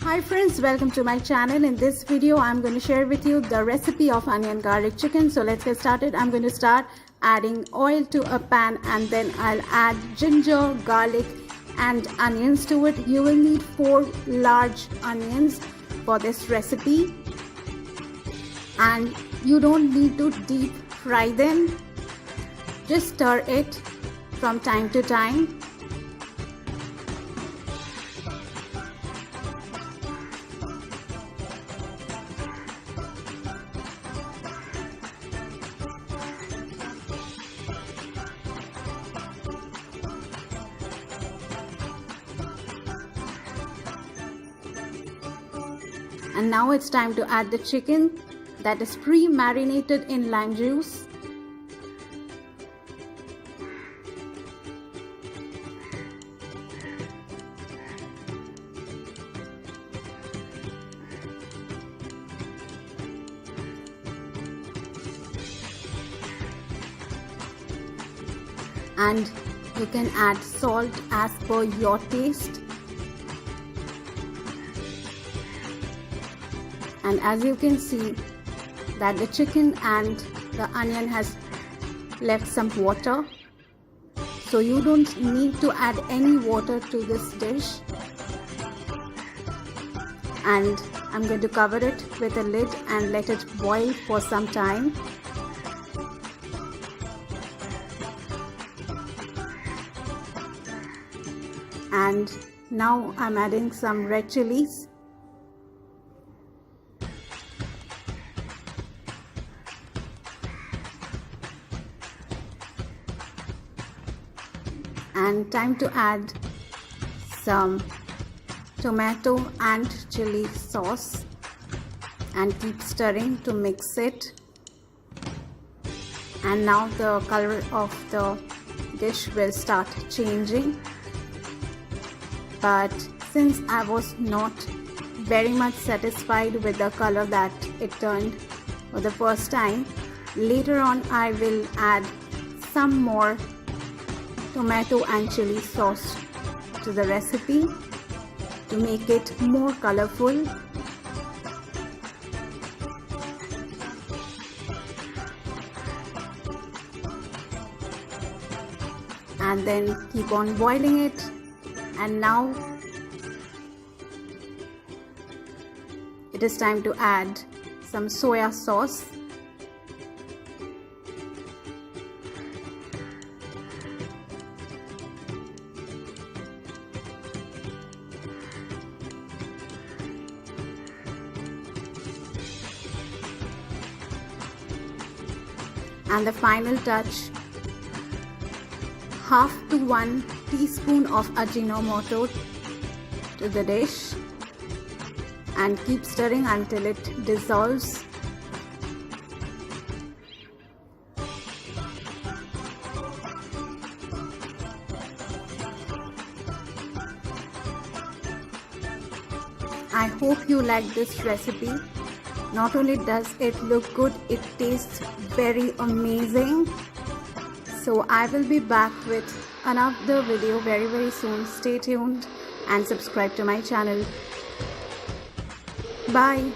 Hi friends, welcome to my channel. In this video I'm going to share with you the recipe of onion garlic chicken. So let's get started. I'm going to start adding oil to a pan and then I'll add ginger, garlic and onions to it. You will need 4 large onions for this recipe and you don't need to deep fry them. Just stir it from time to time. And now it's time to add the chicken that is pre-marinated in lime juice. And you can add salt as per your taste. And as you can see that the chicken and the onion has left some water, so you don't need to add any water to this dish. And I'm going to cover it with a lid and let it boil for some time. And now I'm adding some red chilies. And time to add some tomato and chili sauce and keep stirring to mix it. And now the color of the dish will start changing. But since I was not very much satisfied with the color that it turned for the first time, later on I will add some more tomato and chili sauce to the recipe to make it more colorful. And then keep on boiling it. And now it is time to add some soya sauce. And the final touch, half to 1 teaspoon of Ajinomoto to the dish, and keep stirring until it dissolves. I hope you like this recipe. Not only does it look good, it tastes very amazing. So I will be back with another video very soon. Stay tuned and subscribe to my channel. Bye.